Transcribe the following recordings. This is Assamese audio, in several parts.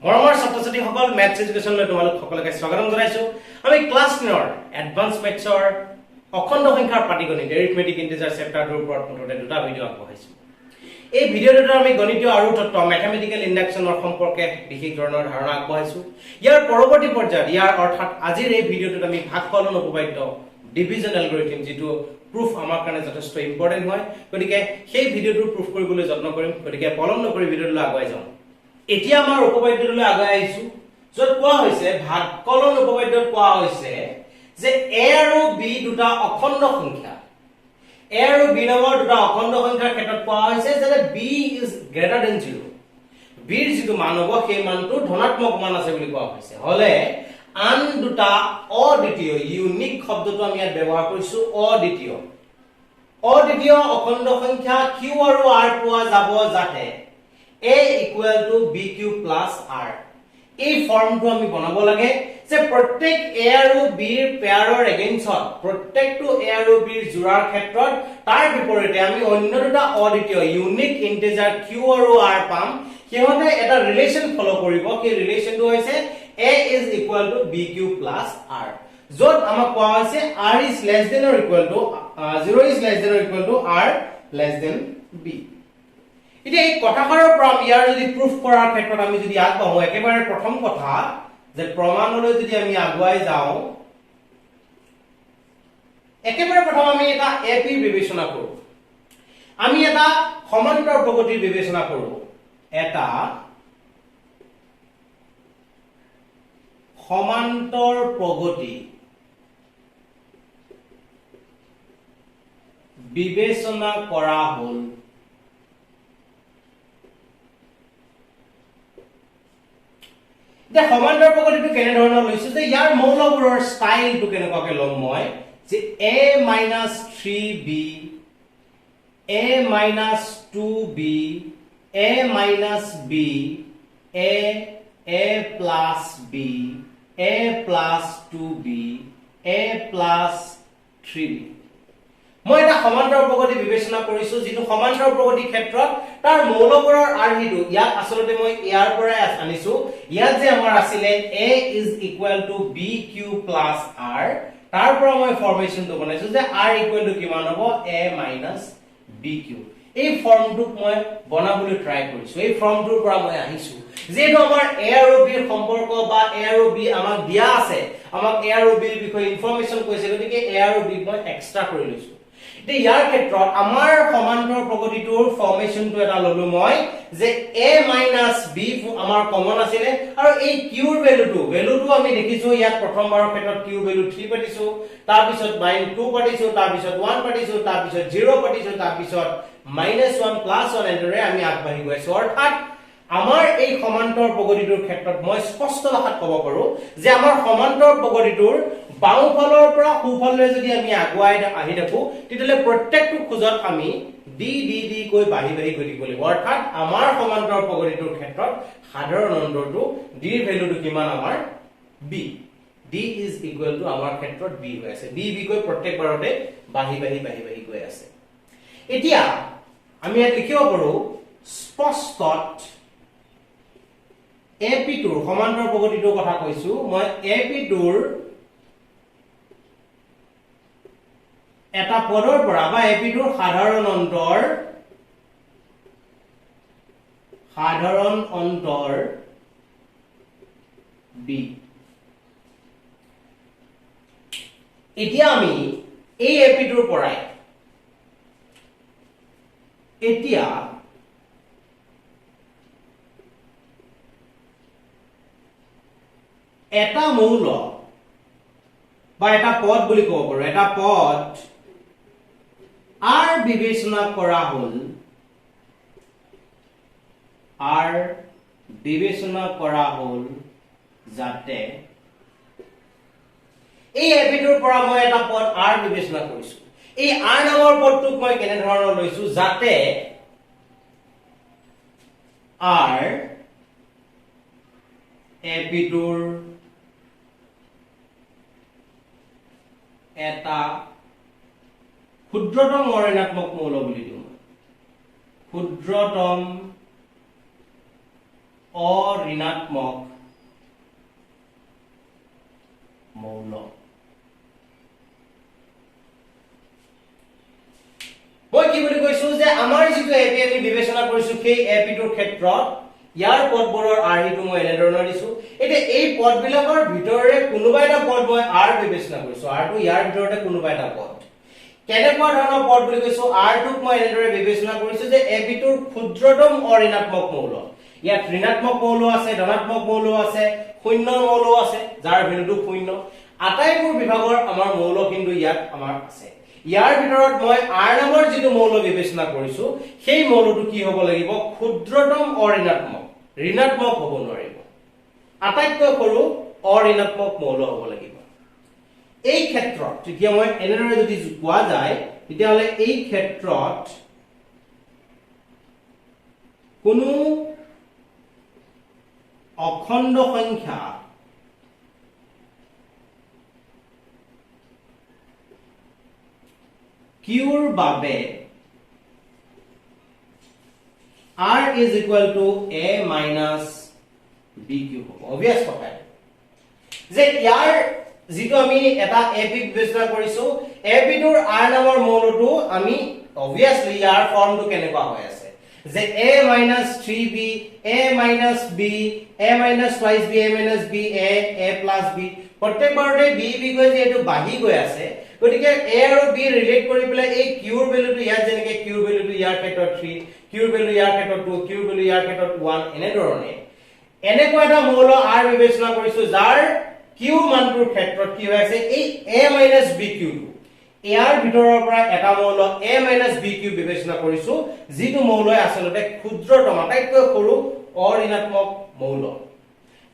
মৰমৰ ছাত্ৰ-ছাত্ৰীসকল মেথছ এডুকেশ্যনলৈ তোমালোক সকলোকে স্বাগতম জনাইছো। আমি ক্লাছ 9 ৰ এডভান্স মেথছৰ অখণ্ড সংখ্যাৰ পাটিগণিত এৰিথমেটিক ইন্টিজাৰ চেপ্টাৰটোৰ ওপৰত মুঠতে দুটা ভিডিঅ' আগবঢ়াইছো। এই ভিডিঅ'টোত আমি গণিতীয় আৰু তত্ত্ব মেথমেটিকেল ইন্ডাকচনৰ সম্পৰ্কে বিশেষ ধৰণৰ ধাৰণা আগবঢ়াইছো। ইয়াৰ পৰৱৰ্তী পৰ্যায়ত অৰ্থাৎ আজিৰ এই ভিডিঅ'টোত আমি ভাগফলন উপপাদ্য ডিভিজন এলগৰিথম যেটো প্ৰুফ আমাৰ কাৰণে যথেষ্ট ইম্পৰ্টেন্ট হয়। গতিকে সেই ভিডিঅ'টো প্ৰুফ কৰিবলৈ যত্ন কৰিম। গতিকে পলম নকৰি ভিডিঅ'টোলৈ আগুৱাই যাওঁ। এতিয়া আমাৰ উপপাদ্যটোলৈ আগুৱাই আহিছো, য'ত কোৱা হৈছে ভাগফলন উপপাদ্যত কোৱা হৈছে যে a আৰু b দুটা অখণ্ড সংখ্যা, a আৰু b নামৰ দুটা অখণ্ড সংখ্যাৰ ক্ষেত্ৰত কোৱা হৈছে যে b is greater than 0। b ৰ যিটো মান হ'ব সেই মানটো ধনাত্মক মান আছে বুলি কোৱা হৈছে। হলে আন দুটা অদ্বিতীয় ইউনিক শব্দটো আমি ইয়াত ব্যৱহাৰ কৰিছো অদ্বিতীয় অখণ্ড সংখ্যা q আৰু r পোৱা যাব যাতে a equal to bq plus r। এই ফৰ্মটো আমি বনাব লাগে যে প্ৰত্যেক a আৰু b ৰ পেয়াৰৰ এগেইনষ্টত প্ৰত্যেকটো a আৰু b ৰ জোড়াৰ ক্ষেত্ৰত তাৰ বিপৰীতে আমি অন্য দুটা অদ্বিতীয় ইউনিক ইন্টিজাৰ q আৰু r পাম। সিহঁতে এটা ৰিলেচন ফলো কৰিব। সেই ৰিলেচনটো হৈছে a is equal to bq plus r, য'ত আমাক কোৱা হৈছে r is less than or equal to 0 is less than or equal to r less than b। এতিয়া এই কথাষাৰৰ পৰা ইয়াৰ যদি প্ৰুফ কৰাৰ ক্ষেত্ৰত আমি যদি আগবাঢ়ো, একেবাৰে প্ৰথম কথা যে প্ৰমাণলৈ যদি আমি আগুৱাই যাওঁ, একেবাৰে প্ৰথম আমি এটা AP বিবেচনা কৰো। আমি এটা সমান্তৰ প্ৰগতিৰ বিবেচনা কৰো। এটা সমান্তৰ প্ৰগতি বিবেচনা কৰা হ'ল। এতিয়া সমান্তৰ প্ৰগতিটো কেনে ধৰণৰ লৈছো যে ইয়াৰ মৌলবোৰৰ ষ্টাইলটো কেনেকুৱাকে ল'ম মই যে a minus 3b a minus 2b a minus b a plus b a plus 2b a plus 3b। মই এটা সমান্তৰ প্ৰগতি বিবেচনা কৰিছো, যিটো সমান্তৰ প্ৰগতিৰ ক্ষেত্ৰত তাৰ মৌলবোৰৰ আৰ্হিটো ইয়াত আচলতে মই ইয়াৰ পৰাই আনিছো। ইয়াত যে আমাৰ আছিলে a is equal to bq plus r, তাৰ পৰা মই ফৰ্মেশনটো বনাইছো যে r equal to কিমান হ'ব a minus bq। এই ফৰ্মটোক মই বনাবলৈ ট্ৰাই কৰিছো। এই ফৰ্মটোৰ পৰা মই আহিছো যেটো আমাৰ a আৰু b ৰ সম্পৰ্ক বা a আৰু b আমাক দিয়া আছে, আমাক a আৰু b ৰ বিষয়ে ইনফৰমেশন কৈছে। গতিকে a আৰু b মই এক্সট্ৰা কৰি লৈছো। ইয়াৰ ক্ষেত্ৰত আমাৰ সমান্তৰ প্ৰগতিটোৰ ফৰ্মেশনটো এটা ললো মই যে a minus b আমাৰ কমন আছিলে, আৰু এই q ৰ ভ্যালুটো আমি দেখিছো ইয়াত প্ৰথমবাৰৰ ক্ষেত্ৰত q ভ্যালু 3 পাতিছো, তাৰ পিছত -2 পাতিছো, তাৰ পিছত 1 পাতিছো, তাৰ পিছত 0 পাতিছো, তাৰ পিছত -1 +1 এনেদৰে আমি আগবাঢ়ি গৈছো। অৰ্থাৎ আমাৰ এই সমান্তৰ প্ৰগতিটোৰ ক্ষেত্ৰত মই স্পষ্ট ভাষাত ক'ব পাৰো যে আমাৰ সমান্তৰ প্ৰগতিটোৰ বাওঁফালৰ পৰা সোঁফাললৈ যদি আমি আগুৱাই আহি থাকো, তেতিয়ালে প্ৰত্যেকটো খোজত আমি d কৈ বাঢ়ি গৈ থাকিব লাগিব। অৰ্থাৎ আমাৰ সমান্তৰ প্ৰগতিটোৰ ক্ষেত্ৰত সাধাৰণ অন্তৰটো d ৰ ভ্যালুটো কিমান আমাৰ b। d is equal to আমাৰ ক্ষেত্ৰত b হৈ আছে। b কৈ প্ৰত্যেকবাৰতে বাঢ়ি গৈ আছে। এতিয়া আমি ইয়াত লিখিব পাৰো স্পষ্টত AP টোৰ সমান্তৰ প্ৰগতিটোৰ কথা কৈছো মই। AP টোৰ এটা পদৰ পৰা বা AP টোৰ সাধাৰণ অন্তৰ b। এতিয়া আমি এই AP টোৰ পৰাই এতিয়া এটা মৌল বা এটা পদ বুলি ক'ব পাৰো, এটা পদ r বিবেচনা কৰা হ'ল, যাতে এই এপিটোৰ পৰা মই এটা পদ r বিবেচনা কৰিছো। এই r নামৰ পদটোক মই কেনে ধৰণৰ লৈছো যাতে r এপিটোৰ এটা ক্ষুদ্ৰতম ঋণাত্মক মৌল বুলি দিওঁ। ক্ষুদ্ৰতম অঋণাত্মক মৌল। মই কি বুলি কৈছো যে আমাৰ যেটো এপি আমি বিবেচনা কৰিছো সেই এপিটোৰ ক্ষেত্ৰত ইয়াৰ পদবোৰৰ আৰ্হিটো মই এনে ধৰণৰ দিছো। এতিয়া এই পদবিলাকৰ ভিতৰৰে কোনোবা এটা পদ মই আৰ বিবেচনা কৰিছো, আৰটো ইয়াৰ ভিতৰতে কোনোবা এটা পদ। কেনেকুৱা ধৰণৰ পদ বুলি কৈছো, আৰটোক মই এনেদৰে বিবেচনা কৰিছো যে এপিটোৰ ক্ষুদ্ৰতম অঋণাত্মক মৌল। ইয়াত ঋণাত্মক মৌল আছে, ধনাত্মক মৌল আছে, শূন্য মৌল আছে, যাৰ ভেলুটো শূন্য। আটাইবোৰ বিভাগৰ আমাৰ মৌল কিন্তু ইয়াত আমাৰ আছে। ইয়াৰ ভিতৰত মই আৰ নামৰ যেটো মৌল বিবেচনা কৰিছো সেই মৌলটো কি হ'ব লাগিব, ক্ষুদ্ৰতম অঋণাত্মক, ঋণাত্মক হ'ব নোৱাৰিব, আটাইতকৈ সৰু অঋণাত্মক মৌল হ'ব লাগিব। এই ক্ষেত্ৰত যেতিয়া মই এনেদৰে যদি কোৱা যায় তেতিয়াহ'লে এই ক্ষেত্ৰত কোনো অখণ্ড সংখ্যা কিউৰ বাবে r is equal to a minus b Q হ'ব। অবভিয়াস কথা যে ইয়াৰ যেটো আমি এটা এপি বিবেচনা কৰিছো, এপিটোৰ r নামৰ মৌলটো আমি অবভিয়াসলি ইয়াৰ ফৰ্মটো কেনেকুৱা হৈ আছে যে a minus 3b, a minus b, a minus twice b, a minus b, a plus b, প্ৰত্যেকবাৰতে b b গৈ যে এটো বাঢ়ি গৈ আছে, গতিকে a আৰু b ৰিলেট কৰি পেলাই এই কিউৰ ভ্যালুটো ইয়াত যেনেকৈ কিউৰ ভ্যালুটো ইয়াৰ ক্ষেত্ৰত 3, কিউৰ ভ্যালু ইয়াৰ ক্ষেত্ৰত 2, কিউৰ ভ্যালু ইয়াৰ ক্ষেত্ৰত 1, এনে ধৰণে এনেকুৱা এটা মৌল r বিবেচনা কৰিছো যাৰ কিউ মানটোৰ ক্ষেত্ৰত কি হৈ আছে, এই a minus b কিউটো ইয়াৰ ভিতৰৰ পৰা এটা মৌল a minus b কিউ বিবেচনা কৰিছো, যিটো মৌলই আচলতে ক্ষুদ্ৰতম আটাইতকৈ সৰু অঋণাত্মক মৌল।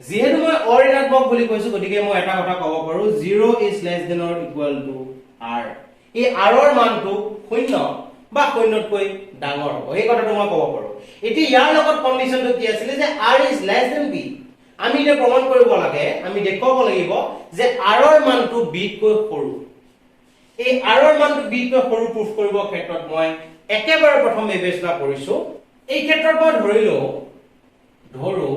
যেহেতু মই অঋণাত্মক বুলি কৈছো গতিকে মই এটা কথা ক'ব পাৰো 0 is less than or equal to r। এই r ৰ মানটো শূন্য বা শূন্যতকৈ ডাঙৰ হ'ব, এই কথাটো মই ক'ব পাৰো। এতিয়া ইয়াৰ লগত কন্ডিশনটো কি আছিল যে r is less than b। আমি এটা প্ৰমাণ কৰিব লাগে, আমি দেখুৱাব লাগিব যে r ৰ মানটো b তকৈ সৰু। এই r ৰ মানটো b তকৈ সৰু প্ৰুফ কৰিব ক্ষেত্ৰত মই একেবাৰে প্ৰথম বিবেচনা কৰিছো, এই ক্ষেত্ৰত মই ধৰো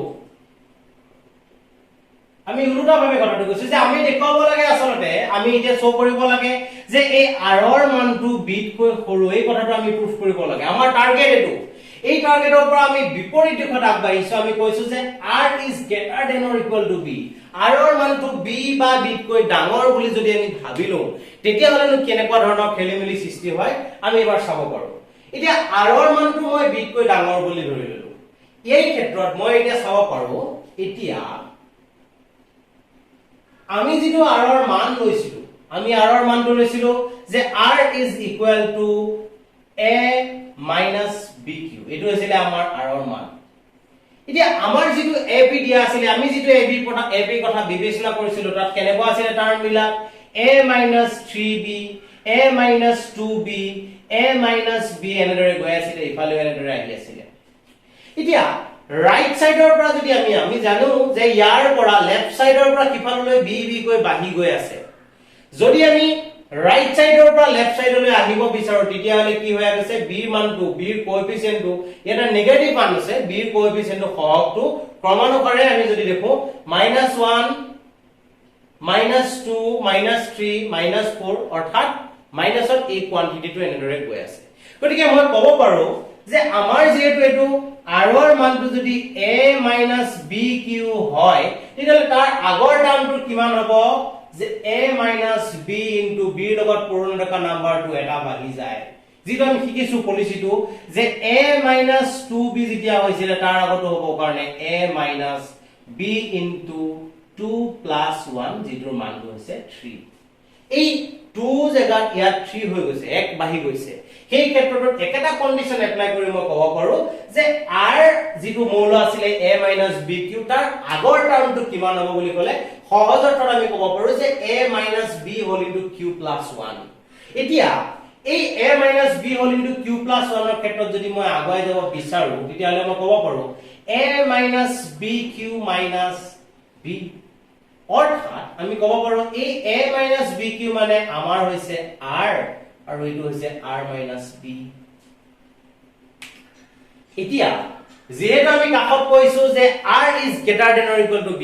আমি উল্টা ভাবে কথাটো কৈছো যে আমি দেখুৱাব লাগে আচলতে আমি এতিয়া শো কৰিব লাগে যে এই r ৰ মানটো b তকৈ সৰু, এই কথাটো আমি প্ৰুফ কৰিব লাগে। আমাৰ টাৰ্গেট এটো, এই টাৰ্গেটৰ পৰা আমি বিপৰীত দিশত আগবাঢ়িছো। আমি কৈছো যে r is greater than or equal to b, r ৰ মানটো b বা b তকৈ ডাঙৰ বুলি যদি আমি ভাবিলো তেতিয়াহ'লে কেনেকুৱা ধৰণৰ খেলিমেলি সৃষ্টি হয় আমি এবাৰ চাব পাৰো। এতিয়া r ৰ মানটো মই b তকৈ ডাঙৰ বুলি ধৰি ললো, এই ক্ষেত্ৰত মই এতিয়া চাব পাৰো এতিয়া আমি যেটো r ৰ মান লৈছিলো, আমি r ৰ মানটো লৈছিলো যে r is equal to a minus b Q, এটো আছিল আমাৰ r ৰ মান। এতিয়া আমাৰ যেটো ab দিয়া আছিল, আমি যেটো ab কথা বিবেচনা কৰিছিলো তাত কেনেকুৱা আছিল টাৰ্ম বিলাক a minus 3b, a minus 2b, a minus b এনেদৰে গৈ আছিল, ইফালে এনেদৰে আহি আছিল। এতিয়া ৰাইট সাইডৰ পৰা যদি আমি জানো যে ইয়াৰ পৰা লেফট সাইডৰ পৰা কিফাললৈ b গৈ বাঢ়ি গৈ আছে, যদি আমি ৰাইট সাইডৰ পৰা লেফট সাইডলৈ আহিব বিচাৰো তেতিয়াহলে কি হৈ আছে b ৰ মানটো, b ৰ কোএফিচিয়েন্টটো এটা নেগেটিভ মান আছে, b ৰ কোএফিচিয়েন্টটো সহগটো ক্ৰমানুসাৰে আমি যদি দেখো -1 -2 -3 -4 অৰ্থাৎ মাইনাসত এই কোৱান্টিটিটো এনেদৰে গৈ আছে। গতিকে মই ক'ব পাৰো যে আমাৰ যেহেতু এটো r ৰ মানটো যদি a minus b কিউ হয় তেতিয়াহলে তাৰ আগৰ টাৰ্মটো কিমান হ'ব যে a minus b into b ৰ লগত পূৰণ ৰেখা নাম্বাৰটো এটা বাঢ়ি যায়, যেটো আমি শিকিছো পলিচিটো যে a minus 2b যেতিয়া হৈছিল তাৰ আগতো হ'ব কাৰণে a minus b into 2 plus 1 যেটোৰ মানটো হৈছে 3। এই 2 জায়গাত ইয়াত 3 হৈ গৈছে, 1 বাঢ়ি গৈছে। সেই ক্ষেত্ৰত একেটা কন্ডিশন এপ্লাই কৰি মই ক'ব পাৰো যে r যেটো মৌল আছিল a minus b কিউ তাৰ আগৰ টাৰ্মটো কিমান হ'ব বুলি ক'লে সহজ অৰ্থত আমি ক'ব পাৰো যে a minus b whole into q plus 1। এতিয়া এই a minus b whole into q plus 1 ৰ ক্ষেত্ৰত যদি মই আগুৱাই যাব বিচাৰো তেতিয়াহলে মই ক'ব পাৰো a minus b q minus b, অৰ্থাৎ আমি ক'ব পাৰো এই a minus b q মানে আমাৰ হৈছে r আৰু এটো হৈছে r minus b। এতিয়া যেহেতু আমি কাষত কৈছো যে r is greater than or equal to b,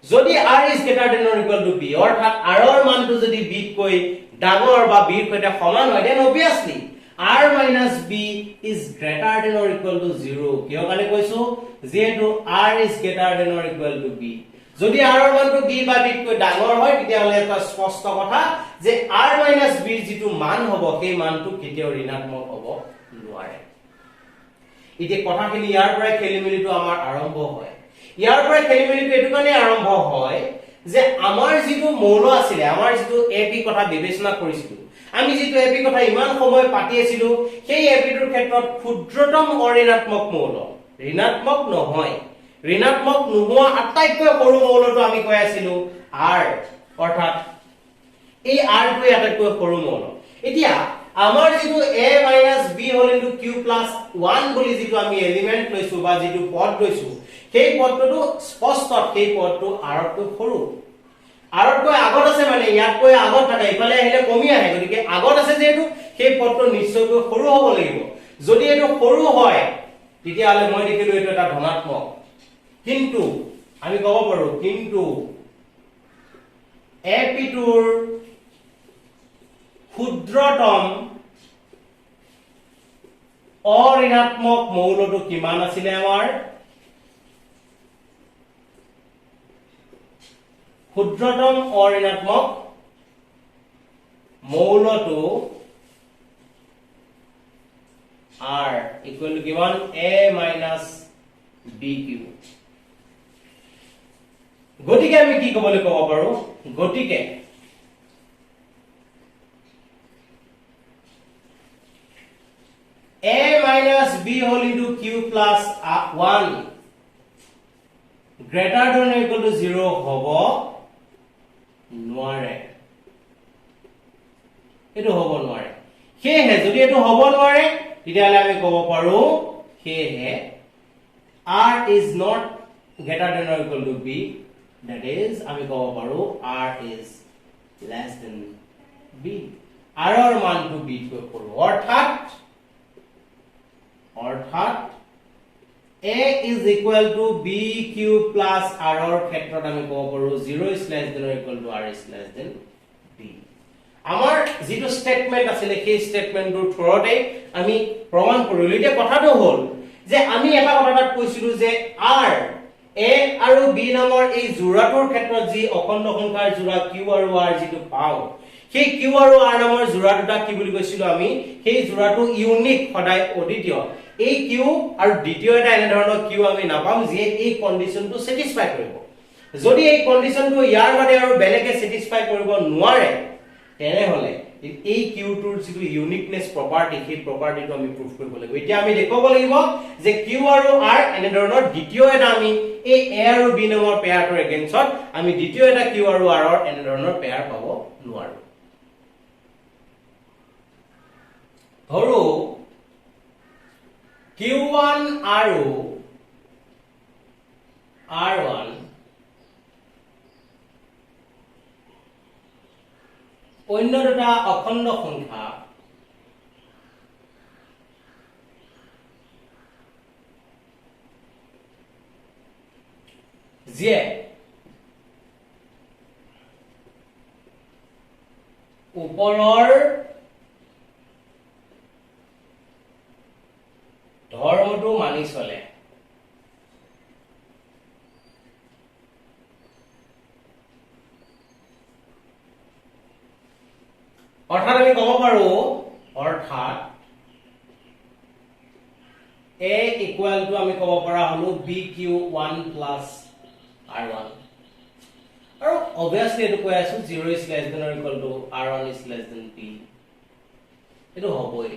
যদি r is greater than or equal to b অর্থাৎ r ৰ মানটো যদি b কৈ ডাঙৰ বা b ৰ সৈতে সমান হয় then obviously r minus b is greater than or equal to 0 কিয় কাৰণে কৈছো যেহেতু r is greater than or equal to b যদি r ৰ মানটো b বা b কৈ ডাঙৰ হয় তেতিয়া হলে এটা স্পষ্ট কথা যে r minus b ৰ যিটো মান হ'ব সেই মানটো কেতিয়াও ঋণাত্মক হ'ব নোৱাৰে ইতে কথাখিনি ইয়াৰ পৰা খেলিমেলিটো আমাৰ আৰম্ভ হয় ইয়াৰ পৰা খেলিমেলিটো এটো কাৰণে আৰম্ভ হয় যে আমাৰ যিটো মৌল আছিল আমাৰ যিটো এপি কথা বিবেচনা কৰিছিল আমি যিটো এপি কথা ইমান সময় পাতি আছিল সেই এপিটোৰ ক্ষেত্ৰত ক্ষুদ্ৰতম অঋণাত্মক মৌল ঋণাত্মক নহয় ঋণাত্মক নোহোৱা আটাইতকৈ সৰু মৌলটো আমি কৈ আছিল r অৰ্থাৎ এই r টো আটাইতকৈ সৰু মৌল এতিয়া আমাৰ যিটো a - b hall into q + 1 বুলি যিটো আমি এলিমেন্ট লৈছো বা যিটো পদ লৈছো সেই পদটো স্পষ্ট সেই পদটো r তকৈ সৰু r তকৈ আগত আছে মানে ইয়াতকৈ আগত থাকে ইফালে আহিলে কমি আহে গতিকে আগত আছে যেহেতু সেই পদটো নিশ্চয়কৈ সৰু হ'ব লাগিব যদি এটো সৰু হয় তেতিয়া হলে মই দেখিলো এটো এটা ধনাত্মক কিন্তু আমি কব পাৰো কিন্তু এপিটোৰ ক্ষুদ্ৰতম অঋণাত্মক মৌলটো কিমান আছিল আমাৰ ক্ষুদ্ৰতম অঋণাত্মক মৌলটো r equal to কিমান a minus bq গতিকে আমি কি ক'বলৈ ক'ব পাৰো গতিকে a minus b whole into q plus 1 greater than or equal to 0 হ'ব নোৱাৰে এটো হ'ব নোৱাৰে সেয়ে যদি এটো হ'ব নোৱাৰে তেতিয়াহলে আমি ক'ব পাৰো সেয়ে r is not greater than or equal to b that is আমি ক'ব পাৰো r is less than b r ৰ মানটো b কৈ সৰু অৰ্থাৎ a is equal to bq plus r ৰ ক্ষেত্ৰত আমি ক'ব পাৰো 0 is less than or equal to r is less than b আমাৰ যিটো স্টেটমেন্ট আছিল সেই স্টেটমেন্টৰ থ্ৰুতে আমি প্ৰমাণ কৰিলো এতিয়া কথাটো হ'ল যে আমি এটা কথা কৈছিলো যে r a আৰু b নামৰ এই জোড়াটোৰ ক্ষেত্ৰত যি অখণ্ড সংখ্যাৰ জোড়া q আৰু r যিটো পাও সেই q আৰু r নামৰ জোড়াটোটা কি বুলি কৈছিলো আমি সেই জোড়াটো ইউনিক সদায় অদ্বিতীয় এই q আৰু দ্বিতীয় এটা এনে ধৰণৰ q আমি নাপাম যে এই কন্ডিশনটো স্যাটিসফাই কৰিব যদি এই কন্ডিশনটো ইয়াৰ বাদে আৰু বেলেগে স্যাটিসফাই কৰিব নোৱাৰে তেনে হলে এই q টোৰ যিটো ইউনিকনেস প্ৰপাৰ্টি সেই প্ৰপাৰ্টিটো আমি প্ৰুফ কৰিব লাগিব এতিয়া আমি দেখুৱাব লাগিব যে q আৰু r এনে ধৰণৰ দ্বিতীয় এটা আমি এই a আৰু b নামৰ পেয়াৰটোৰ এগেইনষ্টত আমি দ্বিতীয় এটা q আৰু r ৰ এনে ধৰণৰ পেয়াৰ পাব নোৱাৰো ধৰো q1 আৰু r1 অন্য দুটা অখণ্ড সংখ্যা যে ওপৰৰ ধৰ্মটো মানি চলে অৰ্থাৎ আমি ক'ব পাৰো অৰ্থাৎ a equal to আমি ক'ব পৰা হলো bq1 plus r1 আৰু obviously এটো কৈ আছো 0 is less than or equal to r1 is less than b এটো হবই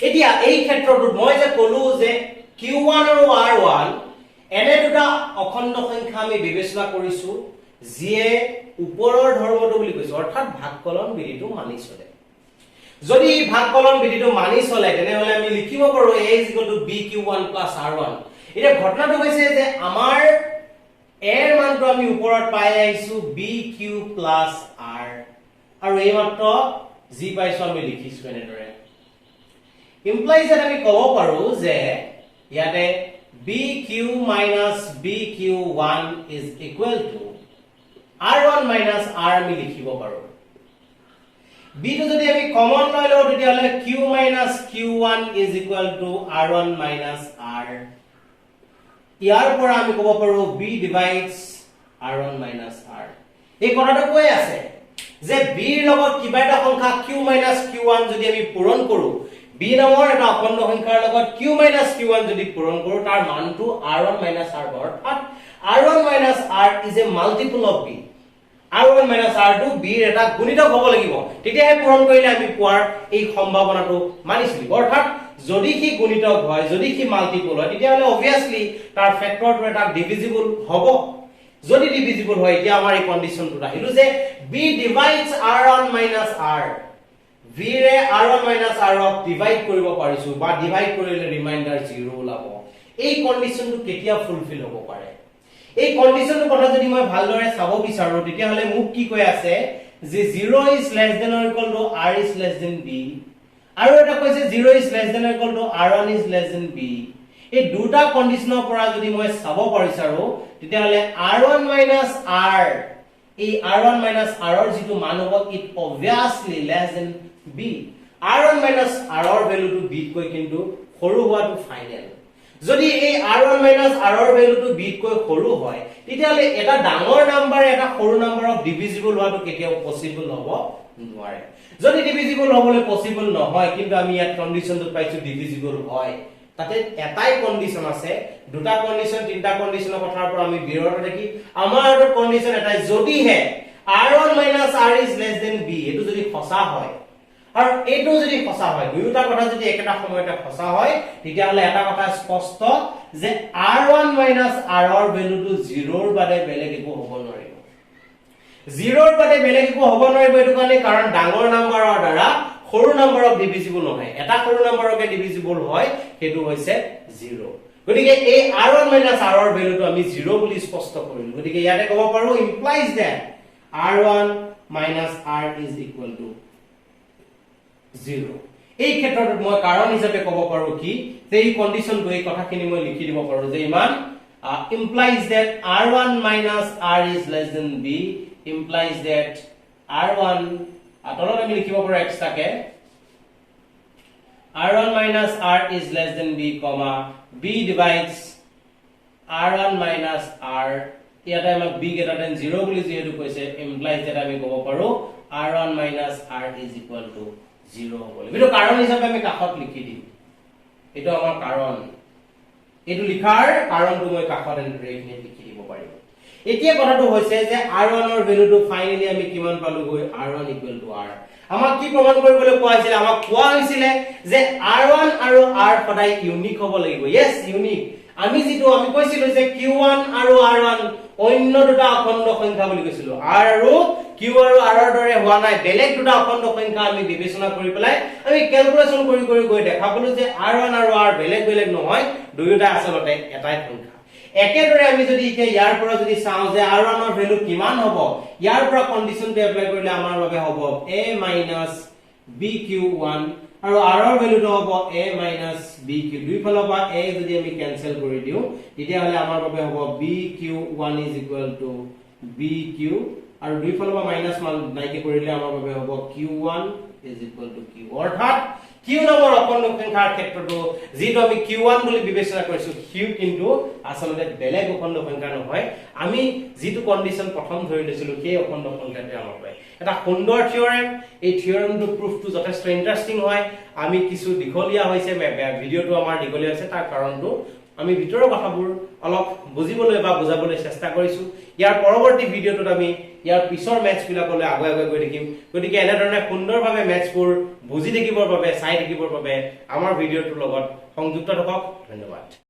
এতিয়া এই ক্ষেত্ৰটো মই যে কলো যে q1 আৰু r1 এনে দুটা অখণ্ড সংখ্যা আমি বিবেচনা কৰিছো যিয়ে ওপৰৰ ধৰ্মটো বুলি কৈছো অৰ্থাৎ ভাগকলন বিধিটো মানি চলে যদি ভাগকলন বিধিটো মানি চলে তেনে হলে আমি লিখিব পাৰো a = bq1 + r1 এটা ঘটনাটো হৈছে যে আমাৰ a ৰ মানটো আমি ওপৰত পাই আইছো bq + r আৰু এই মাত্ৰ জি পাইছো আমি লিখিছো এনেদৰে implies that আমি ক'ব পাৰো যে ইয়াতে BQ minus BQ1 is equal to R1 minus R আমি লিখিব পাৰো B to যদি আমি কমন লৈ লও তেতিয়া হলে Q minus Q1 is equal to R1 minus R ইয়াৰ পৰা আমি ক'ব পাৰো B divides R1 minus R এই কথাটো কৈ আছে যে B ৰ লগত কিবা এটা সংখ্যা Q minus Q1 যদি আমি পূৰণ কৰো B নামৰ এটা অখণ্ড সংখ্যাৰ লগত Q minus Q1 যদি পূৰণ কৰো তাৰ মানটো R1 minus R অৰ্থাৎ R1 minus R is a multiple of B R1 minus R2 B ৰ এটা গুণিতক হ'ব লাগিব তেতিয়াহে পূৰণ কৰিলে আমি পোৱাৰ এই সম্ভাৱনাটো মানিছিলি অৰ্থাৎ যদি কি গুণিতক হয় যদি কি মাল্টিপল হয় তেতিয়া হলে obviously তাৰ ফেক্টৰটো এটা ডিভিজিবল হ'ব যদি ডিভিজিবল হয় এতিয়া আমাৰ এই কন্ডিশনটো আহিলো যে B divides R1 minus R V ৰে R1 minus R ক ডিভাইড কৰিব পাৰিছো বা ডিভাইড কৰিলে ৰিমাইন্ডাৰ 0 ওলাব এই কন্ডিশনটো কেতিয়া ফুলফিল হ'ব পাৰে এই কন্ডিশনটো কথা যদি মই ভালদৰে চাব বিচাৰো তেতিয়া হলে মোক কি কৈ আছে যে 0 is less than or equal to R is less than B আৰু এটা কৈছে 0 is less than or equal to R1 is less than B এই দুটা কন্ডিশনৰ পৰা যদি মই চাব পাৰিছাৰো তেতিয়া হলে R1 minus R এই R1 minus R ৰ যেটো মান হ'ব it obviously less than B R1 minus R ৰ ভ্যালুটো B কৈ কিন্তু সৰু হোৱাটো ফাইনাল যদি এই R1 minus R ৰ ভ্যালুটো B কৈ সৰু হয় তেতিয়ালে এটা ডাঙৰ নাম্বাৰ এটা সৰু নাম্বাৰক ডিভিজিবল হোৱাটো কেতিয়াও পসিবল হ'ব নোৱাৰে যদি ডিভিজিবল হ'বলৈ পসিবল নহয় কিন্তু আমি ইয়াত কন্ডিশনটো পাইছো ডিভিজিবল হয় তাতে এটাই কন্ডিশন আছে দুটা কন্ডিশন তিনটা কন্ডিশনৰ কথাৰ পৰা আমি বিৰত দেখি আমাৰ কন্ডিশন এটাই যদি হে R1 minus R is less than B এটো যদি সঁচা হয় আৰু এটো যদি সঁচা হয় দুয়োটা কথা যদি একেটা সময়তে সঁচা হয় তেতিয়া হলে এটা কথা স্পষ্ট যে R1 minus R ৰ ভ্যালুটো 0 ৰ বাদে বেলেগ একো হ'ব নোৱাৰিব 0 ৰ বাদে বেলেগ একো হ'ব নোৱাৰিব এটো কাৰণ ডাঙৰ নাম্বাৰৰ দ্বাৰা সৰু নাম্বাৰক ডিভিজিবল নহয় এটা সৰু নাম্বাৰকে ডিভিজিবল হয় হেতু হৈছে 0 গতিকে এই R1 minus R ৰ ভ্যালুটো আমি 0 বুলি স্পষ্ট কৰিলো গতিকে ইয়াতে ক'ব পাৰো implies that R1 minus R is equal to 0 এই ক্ষেত্ৰত মই কাৰণ হিচাপে ক'ব পাৰো কি যে এই কন্ডিশনটো এই কথাখিনি মই লিখি দিব পাৰো যে ইমান implies that R1 minus R is less than B implies that R1 তলত আমি লিখিব পাৰো এক্সট্ৰাকে R1 minus R is less than B, B divides R1 minus R ইয়াতে আমাক B greater than 0 বুলি যেহেতু কৈছে implies that আমি ক'ব পাৰো R1 minus R is equal to 0 হ'ব লাগিব। এটো কাৰণ হিচাপে আমি কাষত লিখি দিম। এটো আমাৰ কাৰণ। এটো লিখাৰ কাৰণটো মই কাষত এন্ট্ৰিখিনি লিখি দিব পাৰিম। এতিয়া কথাটো হৈছে যে R1 ৰ ভ্যালুটো ফাইনালি আমি কিমান পালো গৈ R1 equal to R আমাক কি প্ৰমাণ কৰিবলৈ কোৱা হৈছিল আমাক কোৱা হৈছিল যে R1 আৰু R সদায় ইউনিক হ'ব লাগিব yes ইউনিক আমি যেটো আমি কৈছিলো যে Q1 আৰু R1 অন্য দুটা অখণ্ড সংখ্যা বুলি কৈছিলো R আৰু Q আৰু R ৰ দৰে হোৱা নাই বেলেগ দুটা অখণ্ড সংখ্যা আমি বিবেচনা কৰি পেলাই আমি ক্যালকুলেশন কৰি গৈ দেখা পালো যে R1 আৰু R বেলেগ বেলেগ নহয় দুয়োটা আচলতে এটাই সংখ্যা একেদৰে আমি যদি ইয়াৰ পৰা যদি চাও যে R1 ৰ ভ্যালু কিমান হ'ব ইয়াৰ পৰা কন্ডিশনটো এপ্লাই কৰিলে আমাৰ বাবে হ'ব a bq1 আৰু R ৰ ভ্যালুটো হ'ব a bq দুই ফালৰ পৰা a যদি আমি ক্যান্সেল কৰি দিও তেতিয়া হলে আমাৰ বাবে হ'ব bq1 bq আৰু দুই ফালৰ পৰা মাইনাস মান নাইকে কৰিলে আমাৰ বাবে হ'ব q1 q অৰ্থাৎ q নম্বৰ অখণ্ড সংখ্যাৰ ক্ষেত্ৰটো যেটো আমি q1 বুলি বিবেচনা কৰিছো q কিন্তু আসলে বেলেগ অখণ্ড সংখ্যা নহয় আমি যেটো কন্ডিশন প্ৰথম ধৰি লৈছিলো সেই অখণ্ড সংখ্যাতে আমাৰ পায় এটা সুন্দৰ থিওৰেম এই থিওৰেমটো প্ৰুফটো যথেষ্ট ইন্টাৰেষ্টিং হয় আমি কিছু দীঘলীয়া হৈছে ভিডিওটো আমাৰ দীঘলীয়া হৈছে তাৰ কাৰণটো আমি ভিতৰৰ কথাবোৰ অলপ বুজিবলৈ বা বুজাবলৈ চেষ্টা কৰিছো ইয়াৰ পৰৱৰ্তী ভিডিওটোত আমি ইয়াৰ পিছৰ ম্যাথছ বিলাকলৈ আগুৱাই গৈ থাকিম গতিকে এনে ধৰণে সুন্দৰভাৱে ম্যাথছবোৰ বুজি থাকিবৰ বাবে চাই থাকিবৰ বাবে আমাৰ ভিডিওটোৰ লগত সংযুক্ত থাকক ধন্যবাদ